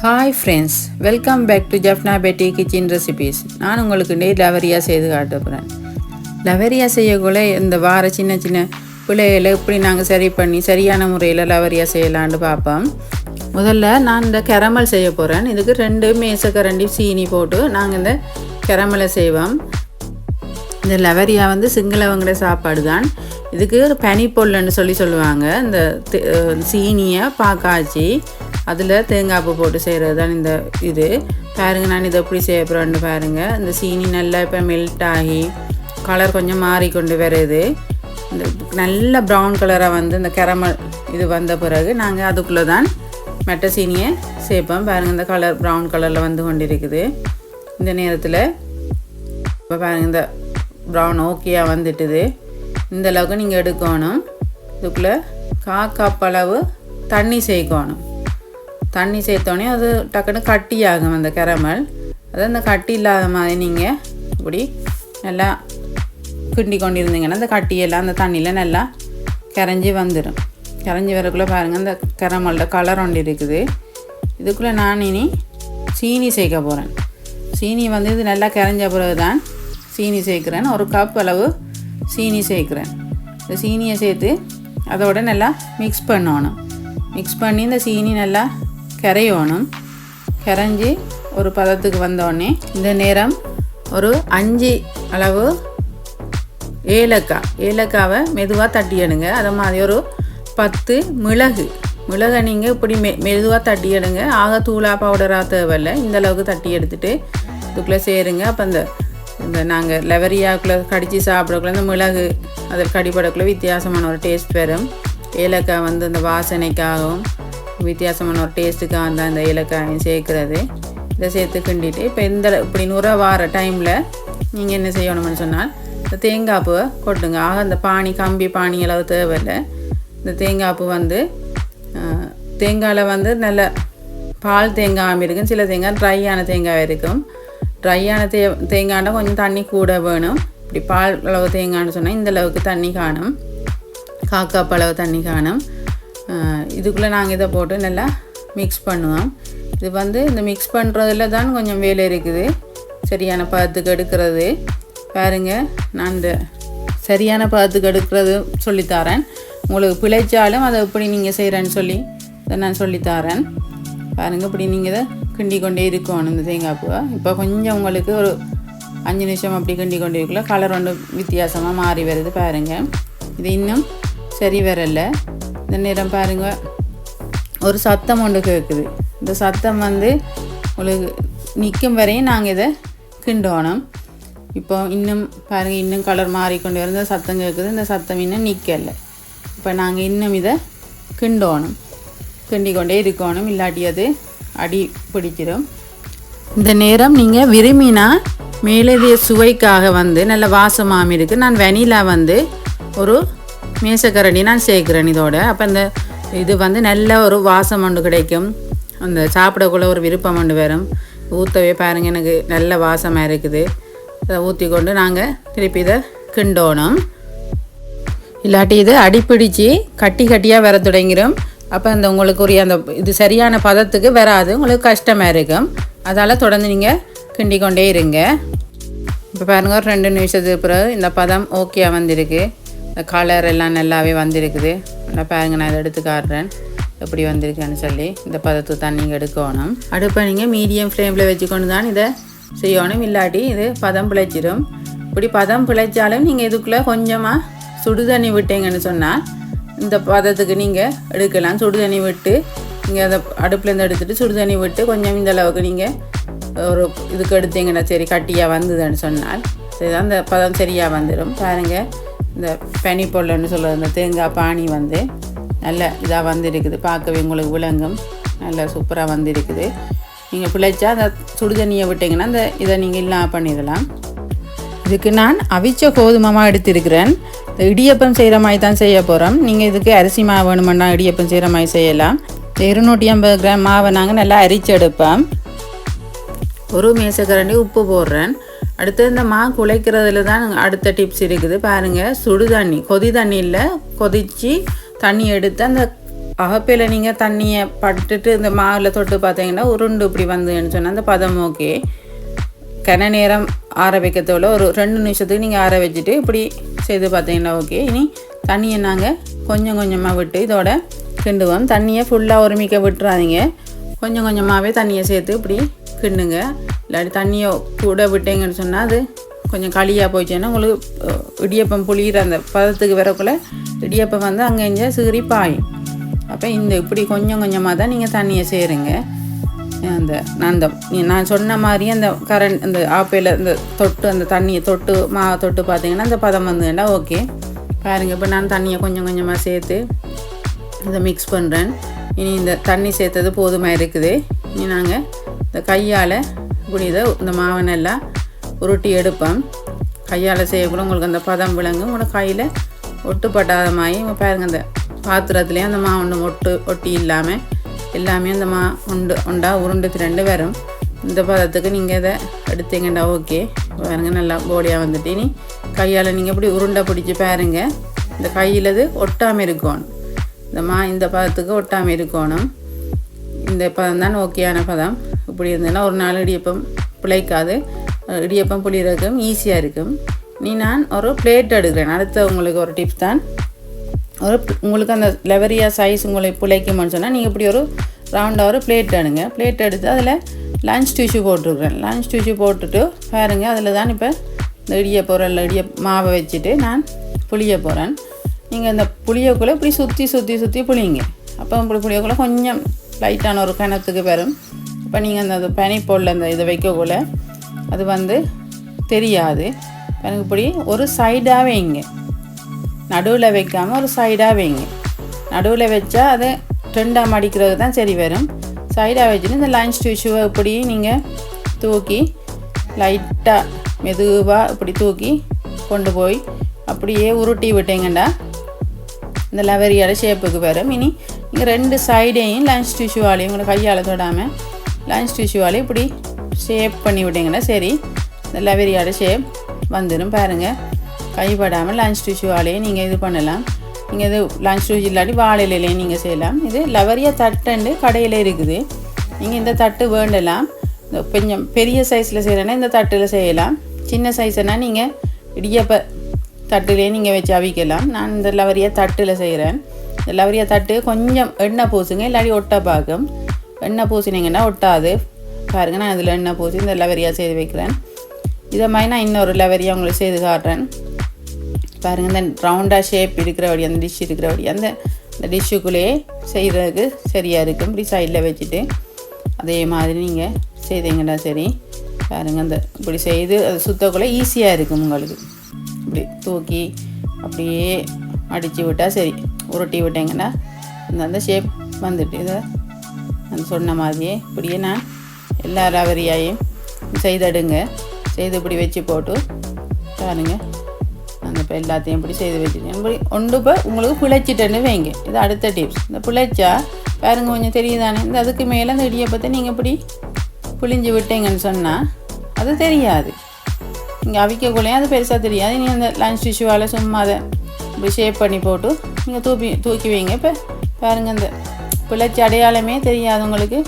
Hi friends, welcome back to Jaffna Petti kitchen recipes. நான் உங்களுக்கு லவரியா செய்து காட்ட போகிறேன். லவரியா செய்யக்குள்ள இந்த வார சின்ன சின்ன பிள்ளைகளை எப்படி நாங்கள் சரி பண்ணி சரியான முறையில் லவரியா செய்யலான்னு பார்ப்போம். முதல்ல நான் இந்த கரமல் செய்ய போகிறேன். இதுக்கு 2 மேசக்கரண்டி சீனி போட்டு நாங்கள் இந்த கரமலை செய்வோம். இந்த லவரியா சிங்களவங்கள சாப்பாடு தான். இதுக்கு பனிப்பொல்லுன்னு சொல்லுவாங்க. இந்த சீனியை பாக்காய்ச்சி அதில் தேங்காய் பூ போட்டு செய்கிறது தான் இந்த இது. பாருங்கள், நான் இதை எப்படி செய்ய போகிறேன்னு பாருங்கள். இந்த சீனி நல்லா இப்போ மெல்ட் ஆகி கலர் கொஞ்சம் மாறிக்கொண்டு வருது. இந்த நல்ல ப்ரௌன் கலராக இந்த கரமல் இது வந்த பிறகு நாங்கள் அதுக்குள்ளே தான் மெட்டை சீனியை சேர்ப்போம். பாருங்கள், இந்த கலர் ப்ரௌன் கலரில் வந்து கொண்டு இருக்குது. இந்த நேரத்தில் இப்போ பாருங்கள், இந்த ப்ரௌன் ஓகேயாக வந்துட்டுது. இந்த அளவுக்கு நீங்கள் எடுக்கணும். இதுக்குள்ளே 1/4 கப் அளவு தண்ணி சேர்க்கணும். தண்ணி சேர்த்தோடனே அது டக்குன்னு கட்டி ஆகும் அந்த கரமல். அது அந்த கட்டி இல்லாத மாதிரி நீங்கள் இப்படி நல்லா கிண்டி கொண்டு இருந்தீங்கன்னா அந்த கட்டியெல்லாம் அந்த தண்ணியில் நல்லா கரைஞ்சி வந்துடும். கரைஞ்சி வரக்குள்ளே பாருங்கள், அந்த கரமலோட கலர் ஒன்று இருக்குது. இதுக்குள்ளே நான் இனி சீனி சேர்க்க போகிறேன். சீனி இது நல்லா கரைஞ்ச பிறகு தான் சீனி சேர்க்குறேன். 1 கப் அளவு சீனி சேர்க்குறேன். இந்த சீனியை சேர்த்து அதோட நல்லா மிக்ஸ் பண்ணணும். மிக்ஸ் பண்ணி இந்த சீனி நல்லா கரையணும். கரைஞ்சி ஒரு பதத்துக்கு வந்தோடனே இந்த நேரம் ஒரு 5 அளவு ஏலக்காவை மெதுவாக தட்டிடுங்க. அதை மாதிரி ஒரு 10 மிளகை நீங்கள் இப்படி மெதுவாக தட்டிடுங்க. ஆக தூளா பவுடராக தேவையில்லை. இந்த அளவுக்கு தட்டி எடுத்துகிட்டு இதுக்குள்ளே சேருங்க. அப்போ இந்த நாங்கள் லவரியாக்குள்ளே கடித்து சாப்பிடக்குள்ள இந்த மிளகு அதில் கடிப்படக்குள்ளே வித்தியாசமான ஒரு டேஸ்ட் வரும். ஏலக்காய் இந்த வாசனைக்காகவும் வித்தியாசமான ஒரு டேஸ்ட்டுக்காக தான் இந்த ஏலக்காயும் சேர்க்குறது. இதை சேர்த்து கிண்டிட்டு இப்போ இப்படி நுர வார டைமில் நீங்கள் என்ன செய்யணும்னு சொன்னால் இந்த தேங்காய்ப்பூவை கொட்டுங்க. ஆக இந்த கம்பி பானி அளவு தேவையில்லை. இந்த தேங்காய்ப்பூ தேங்காயில் நல்ல பால் தேங்காயும் இருக்கும். சில தேங்காய் ட்ரையான தேங்காய் இருக்கும். ட்ரையான தேங்காய்னா கொஞ்சம் தண்ணி கூட வேணும். இப்படி பால் அளவு தேங்காய்னு சொன்னால் இந்த அளவுக்கு தண்ணி காணும். 1/4 கப் அளவு தண்ணி காணும். இதுக்குள்ளே நாங்கள் இதை போட்டு நல்லா மிக்ஸ் பண்ணுவோம். இது இந்த மிக்ஸ் பண்ணுறதுல தான் கொஞ்சம் வேலை இருக்குது. சரியான பதத்துக்கு எடுக்கிறது பாருங்கள். நான் இந்த சரியான பதத்துக்கு எடுக்கிறது சொல்லித்தரேன். உங்களுக்கு பிழைச்சாலும் அதை எப்படி நீங்கள் செய்கிறேன்னு சொல்லி இதை நான் சொல்லித்தரேன். பாருங்கள், இப்படி நீங்கள் இதை கிண்டி கொண்டே இருக்கணும் இந்த தேங்காய் பூவை. இப்போ கொஞ்சம் உங்களுக்கு ஒரு 5 நிமிஷம் அப்படி கிண்டி கொண்டே இருக்கல கலர் ஒன்று வித்தியாசமாக மாறி வருது. பாருங்கள், இது இன்னும் சரி வரலை. இந்த நேரம் பாருங்கள், ஒரு சத்தம் ஒன்று கேட்குது. இந்த சத்தம் உங்களுக்கு நிற்கும் வரையும் நாங்கள் இதை கிண்டோணும். இப்போ இன்னும் பாருங்கள், இன்னும் கலர் மாறிக்கொண்டு வர சத்தம் கேட்குது. இந்த சத்தம் இன்னும் நிற்கலை. இப்போ நாங்கள் இன்னும் இதை கிண்டோணும். கிண்டி கொண்டே இருக்கணும், இல்லாட்டி அது அடி பிடிச்சிடும். இந்த நேரம் நீங்கள் விரும்பினா மேலதிய சுவைக்காக நல்ல வாசமாக இருக்குது. நான் வெனிலா ஒரு மேசக்கரண்டி நான் சேர்க்குறேன் இதோட. அப்போ இந்த இது நல்ல ஒரு வாசம் ஒன்று கிடைக்கும். அந்த சாப்பிடக்குள்ள ஒரு விருப்பம் ஒன்று வரும். ஊற்றவே பாருங்கள், எனக்கு நல்ல வாசமாக இருக்குது. அதை ஊற்றி கொண்டு நாங்கள் திருப்பி இதை கிண்டோணும். இல்லாட்டி இது அடிப்பிடிச்சு கட்டியாக வர தொடங்கிடும். அப்போ உங்களுக்கு இது சரியான பதத்துக்கு வராது, உங்களுக்கு கஷ்டமாக இருக்கும். அதால் தொடர்ந்து நீங்கள் கிண்டி கொண்டே இருங்க. இப்போ பாருங்கள், ஒரு 2 நிமிஷத்துக்கு பிறகு இந்த பதம் ஓகேயாக வந்திருக்கு. இந்த கலர் எல்லாம் நல்லாவே வந்திருக்குது. நல்லா பாருங்கள், நான் இதை எடுத்து காட்டுறேன் எப்படி வந்திருக்குன்னு சொல்லி. இந்த பதத்துக்கு தான் நீங்கள் எடுக்கணும். அடுப்பை நீங்கள் மீடியம் ஃப்ளேமில் வச்சுக்கொண்டு தான் இதை செய்யணும். இல்லாட்டி இது பதம் பிழைச்சிடும். இப்படி பதம் பிழைச்சாலும் நீங்கள் இதுக்குள்ளே கொஞ்சமாக சுடு தண்ணி விட்டீங்கன்னு சொன்னால் இந்த பதத்துக்கு நீங்கள் எடுக்கலாம். சுடு தண்ணி விட்டு நீங்கள் அதை அடுப்புலேருந்து எடுத்துகிட்டு சுடு தண்ணி விட்டு கொஞ்சம் இந்த அளவுக்கு நீங்கள் ஒரு இதுக்கு எடுத்தீங்கன்னா சரி கட்டியாக வந்ததுன்னு சொன்னால் சரிதான் இந்த பதம் சரியாக வந்துடும். பாருங்கள், இந்த பனிப்பொல்லுன்னு சொல்கிறது இந்த தேங்காய் பானி நல்ல இதாக வந்திருக்குது. பார்க்கவே உங்களுக்கு விளங்கும். நல்லா சூப்பராக வந்திருக்குது. நீங்கள் பிழைச்சா அந்த சுடு தண்ணியை விட்டிங்கன்னா இதை நீங்கள் இல்லாமல் பண்ணிடலாம். இதுக்கு நான் அவிச்ச கோதுமை எடுத்திருக்கிறேன். இடியப்பம் செய்கிற மாதிரி தான் செய்ய போகிறோம். நீங்கள் இதுக்கு அரிசி மாவு வேணுமென்னா இடியப்பம் செய்கிற மாதிரி செய்யலாம். 250 கிராம் மாவை நாங்கள் நல்லா அரிச்சு எடுப்போம். ஒரு மேசக்கரண்டி உப்பு போடுறேன். அடுத்து இந்த குழைக்கிறதுல தான் அடுத்த டிப்ஸ் இருக்குது. பாருங்கள், சுடு தண்ணி கொதி தண்ணியில் கொதித்து தண்ணி எடுத்து அந்த அகப்பையில் நீங்கள் தண்ணியை பட்டுட்டு இந்த மாவில் தொட்டு பார்த்தீங்கன்னா உருண்டு இப்படி வந்துன்னு சொன்னால் அந்த பதம் ஓகே. கன நேரம் ஆற வைக்கிறதோட ஒரு 2 நிமிஷத்துக்கு நீங்கள் ஆற வச்சுட்டு இப்படி செய்து பார்த்தீங்கன்னா ஓகே. இனி தண்ணியை நாங்கள் கொஞ்சம் கொஞ்சமாக விட்டு இதோட கிண்டுவோம். தண்ணியை ஃபுல்லாக ஒருமிக்க விட்டுறாதீங்க. கொஞ்சம் கொஞ்சமாகவே தண்ணியை சேர்த்து இப்படி கிண்டுங்க. இல்லாட்டி தண்ணியை கூட விட்டீங்கன்னு சொன்னால் அது கொஞ்சம் களியாக போயிடுச்சுன்னா உங்களுக்கு இடியப்பம் புளிகிற அந்த பதத்துக்கு வரக்குள்ளே இடியப்பம் வந்து அங்கே இங்கே சீறி பாயும். அப்போ இந்த இப்படி கொஞ்சம் கொஞ்சமாக தான் நீங்கள் தண்ணியை சேருங்க. அந்த நான் சொன்ன மாதிரி அந்த அந்த ஆப்பையில் இந்த தொட்டு அந்த தண்ணியை தொட்டு மாவை தொட்டு பார்த்தீங்கன்னா அந்த பதம் வந்துன்னா ஓகே. பாருங்கள், இப்போ நான் தண்ணியை கொஞ்சம் கொஞ்சமாக சேர்த்து இதை மிக்ஸ் பண்ணுறேன். இனி இந்த தண்ணி சேர்த்தது போதுமாக இருக்குது. இனி நாங்கள் இந்த கையால் இப்படி இதை இந்த மாவை நல்லா உருட்டி எடுப்போம். கையால் செய்யக்கூட உங்களுக்கு அந்த பதம் விளங்கும். உங்களோட கையில் ஒட்டுப்பட்டாத மாதிரி பாருங்கள், அந்த பாத்திரத்துலேயும் அந்த மாவு ஒட்டி இல்லாமல் எல்லாமே அந்த உண்டா உருண்டு திரண்டு வரும். இந்த பதத்துக்கு நீங்கள் இதை எடுத்தீங்கண்டா ஓகே. பாருங்கள், நல்லா போடியாக வந்துட்டு இனி கையால் நீங்கள் இப்படி உருண்டை பிடிச்சி பாருங்கள். இந்த கையில் இது ஒட்டாமல் இருக்கணும். இந்த பதத்துக்கு ஒட்டாமல் இருக்கணும். இந்த பதம் தான் ஓகேயான பதம். இப்படி இருந்ததுன்னா ஒரு நாள் இடியப்பம் பிழைக்காது. இடியப்பம் புளியறதுக்கும் ஈஸியாக இருக்கும். நான் ஒரு பிளேட் எடுக்கிறேன். அடுத்த உங்களுக்கு ஒரு டிப்ஸ் தான். உங்களுக்கு அந்த லெவரியா சைஸ் உங்களுக்கு பிழைக்குமான்னு சொன்னால் நீங்கள் இப்படி ஒரு ரவுண்டாக ஒரு பிளேட் எடுங்க. பிளேட் எடுத்து அதில் லஞ்ச் டிஷ்யூ போட்டுருக்குறேன். லஞ்ச் டிஷ்யூ போட்டுட்டு பாருங்கள், அதில் தான் இப்போ இந்த இடிய மாவை வச்சுட்டு நான் புளிய போகிறேன். நீங்கள் இந்த புளியக்குள்ளே இப்படி சுற்றி புளிங்க. அப்போ இப்படி புளியக்குள்ளே கொஞ்சம் லைட்டான ஒரு கணத்துக்கு வரும். இப்போ நீங்கள் அந்த பனி போடல அந்த இதை வைக்கக்குள்ள அது வந்து தெரியாது. எனக்கு இப்படி ஒரு சைடாக வைங்க. நடுவில் வைக்காமல் ஒரு சைடாக வைங்க. நடுவில் வச்சா அதை 2ஆக மடிக்கிறது தான் சரி வரும். சைடாக வச்சுட்டு இந்த லஞ்ச் டிஷ்யூவை இப்படி நீங்கள் தூக்கி லைட்டாக மெதுவாக இப்படி தூக்கி கொண்டு போய் அப்படியே உருட்டி விட்டீங்கண்டா இந்த லவரியோட ஷேப்புக்கு வரும். இனி நீங்கள் 2 சைடையும் லஞ்ச் டிஷ்யூவாலையும் உங்களை கையால் தொடாமல் லஞ்ச் டிஷ்யூவாலையும் இப்படி ஷேப் பண்ணி விட்டீங்கன்னா சரி இந்த லவரியோட ஷேப் வந்துடும். பாருங்கள், கைப்படாமல் லஞ்ச் டிஷ்யூவாலேயே நீங்கள் இது பண்ணலாம். நீங்கள் இது லஞ்ச் டிஷ்யூ இல்லாட்டி வாழையிலையும் நீங்கள் செய்யலாம். இது லவரியா தட்டுண்டு கடையில் இருக்குது. நீங்கள் இந்த தட்டு வேண்டலாம். இந்த கொஞ்சம் பெரிய சைஸில் செய்கிறேன்னா இந்த தட்டில் செய்யலாம். சின்ன சைஸ்னா நீங்கள் இடியப்ப தட்டுலேயே நீங்கள் வச்சு அவிக்கலாம். நான் இந்த லவரியா தட்டில் செய்கிறேன். இந்த லவரியா தட்டு கொஞ்சம் எண்ணெய் பூசுங்க, இல்லாட்டி ஒட்ட பார்க்கும். எண்ணெய் பூசினீங்கன்னா ஒட்டாது. பாருங்கள், நான் இதில் எண்ணெய் பூசி இந்த லவரியா செய்து வைக்கிறேன். இதை மாதிரி நான் இன்னொரு லவரியா உங்களுக்கு செய்து காட்டுறேன். பாருங்கள், இந்த ரவுண்டாக ஷேப் இருக்கிறபடி அந்த டிஷ் இருக்கிறபடி அந்த டிஷ்ஷுக்குள்ளேயே செய்கிறதுக்கு சரியாக இருக்கும். இப்படி சைடில் வச்சுட்டு அதே மாதிரி நீங்கள் செய்தீங்கன்னா சரி. பாருங்கள், அந்த இப்படி செய்து அது சுத்தக்குள்ளே ஈஸியாக இருக்கும் உங்களுக்கு. இப்படி தூக்கி அப்படியே அடித்து விட்டால் சரி. உருட்டி விட்டீங்கன்னா அந்த ஷேப் வந்துட்டு இதை நான் சொன்ன மாதிரியே இப்படியே நான் எல்லா லவரியாயும் செய்தடுங்க. செய்து இப்படி வச்சு போட்டு பாருங்கள், அந்த இப்போ எல்லாத்தையும் இப்படி செய்து வச்சுட்டேன். இப்படி ஒன்று இப்போ உங்களுக்கு பிழைச்சிட்டேன்னு வைங்க. இது அடுத்த டிப்ஸ். இந்த பிழைச்சா பாருங்கள் கொஞ்சம் தெரியுதானே. இந்த அதுக்கு மேலே அந்த இடியப்பத்தை நீங்கள் இப்படி புளிஞ்சு விட்டீங்கன்னு சொன்னால் அது தெரியாது. நீங்கள் அவிக்கக்குள்ளேயும் அது பெருசாக தெரியாது. நீங்கள் அந்த லஞ்ச் டிஷ்யூவால் சும்மா அதை இப்படி ஷேப் பண்ணி போட்டு நீங்கள் தூக்கி வைங்க. இப்போ பாருங்கள், அந்த பிழைச்சி அடையாளமே தெரியாது உங்களுக்கு.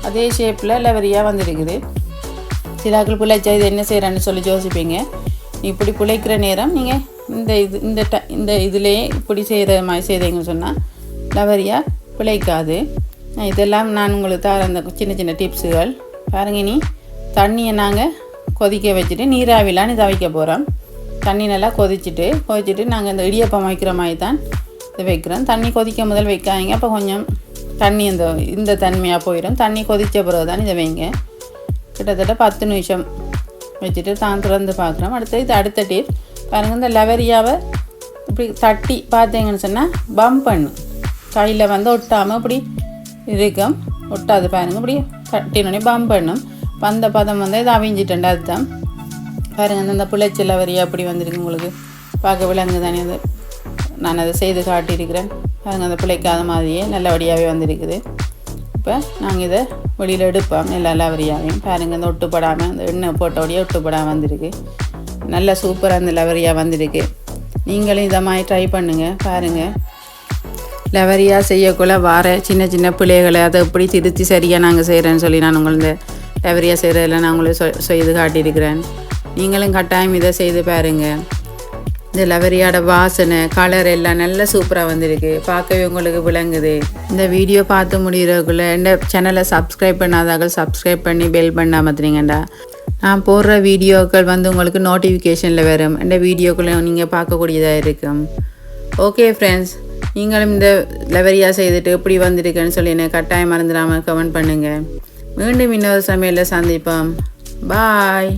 அதே ஷேப்பில் லவரியாக வந்துருக்குது. சிலாக்கள் பிழைச்சா இது என்ன செய்கிறேன்னு சொல்லி யோசிப்பீங்க. இப்படி பிழைக்கிற நேரம் நீங்கள் இந்த இதுலேயே இப்படி செய்கிற மாதிரி செய்தீங்கன்னு சொன்னால் லவரியா பிழைக்காது. இதெல்லாம் நான் உங்களுக்கு தர அந்த சின்ன சின்ன டிப்ஸுகள். பாருங்கள், நீ தண்ணியை நாங்கள் கொதிக்க வச்சுட்டு நீராவிலான்னு தவிக்க போகிறோம். தண்ணி நல்லா கொதிச்சுட்டு நாங்கள் இந்த இடியப்பம் வைக்கிற மாதிரி தான் இதை வைக்கிறோம். தண்ணி கொதிக்க முதல் வைக்காதீங்க. அப்போ கொஞ்சம் தண்ணி இந்த தன்மையாக போயிடும். தண்ணி கொதித்த பிறகு தான் இதை வைங்க. கிட்டத்தட்ட 10 நிமிஷம் வச்சுட்டு தான் திறந்து பார்க்குறோம். அடுத்த டிப் பாருங்கள், இந்த லவரியாவை இப்படி தட்டி பார்த்தீங்கன்னு சொன்னால் பம்ப் பண்ணும். கையில் வந்து ஒட்டாமல் இப்படி இருக்கும். ஒட்டாது பாருங்கள், இப்படி தட்டினோடனே பம்ப் பண்ணும். வந்த பதம் வந்து இதை அவிஞ்சிட்டேன். அதுதான் பாருங்கள், அந்த புழைச்சல் லவரியா அப்படி வந்துருக்கு. உங்களுக்கு பார்க்க விலங்கு தானே. அது நான் அதை செய்து காட்டியிருக்கிறேன். பாருங்கள், அந்த பிழைக்காத மாதிரியே நல்லபடியாகவே வந்திருக்குது. இப்போ நாங்கள் இதை வெளியில் எடுப்போம் எல்லா லவரியாவையும். பாருங்கள், இந்த ஒட்டுப்படாமல் அந்த எண்ணெய் போட்டோடையே ஒட்டுப்படாமல் வந்திருக்கு. நல்ல சூப்பராக அந்த லவரியா வந்திருக்கு. நீங்களும் இதை மாதிரி ட்ரை பண்ணுங்கள். பாருங்கள், லெவரியா செய்யக்குள்ள வார சின்ன சின்ன பிள்ளைகளை அதை எப்படி திருத்தி சரியாக நாங்கள் செய்கிறேன்னு சொல்லி நான் உங்களுக்கு இந்த லெவரியா செய்கிறதெல்லாம் நான் உங்களுக்கு செய்து காட்டியிருக்கிறேன். நீங்களும் கட்டாயம் இதை செய்து பாருங்கள். இந்த லெவரியாட வாசனை கலர் எல்லாம் நல்லா சூப்பராக வந்திருக்கு, பார்க்கவே உங்களுக்கு விளங்குது. இந்த வீடியோ பார்த்து முடிகிறதுக்குள்ளே எந்த சேனலை சப்ஸ்கிரைப் பண்ணாதாக்கள் சப்ஸ்கிரைப் பண்ணி பெல் பண்ணால் மாத்திரீங்கண்டா. நான் போடுற வீடியோக்கள் உங்களுக்கு நோட்டிஃபிகேஷனில் வரும். இந்த வீடியோக்களை நீங்கள் பார்க்கக்கூடியதாக இருக்கும். ஓகே ஃப்ரெண்ட்ஸ், நீங்களும் இந்த லெவரியா செய்துட்டு எப்படி வந்திருக்குன்னு சொல்லி எனக்கு கட்டாயம் மறந்துடாமல் கமெண்ட் பண்ணுங்கள். மீண்டும் இன்னொரு சமையலில் சந்திப்போம். பாய்.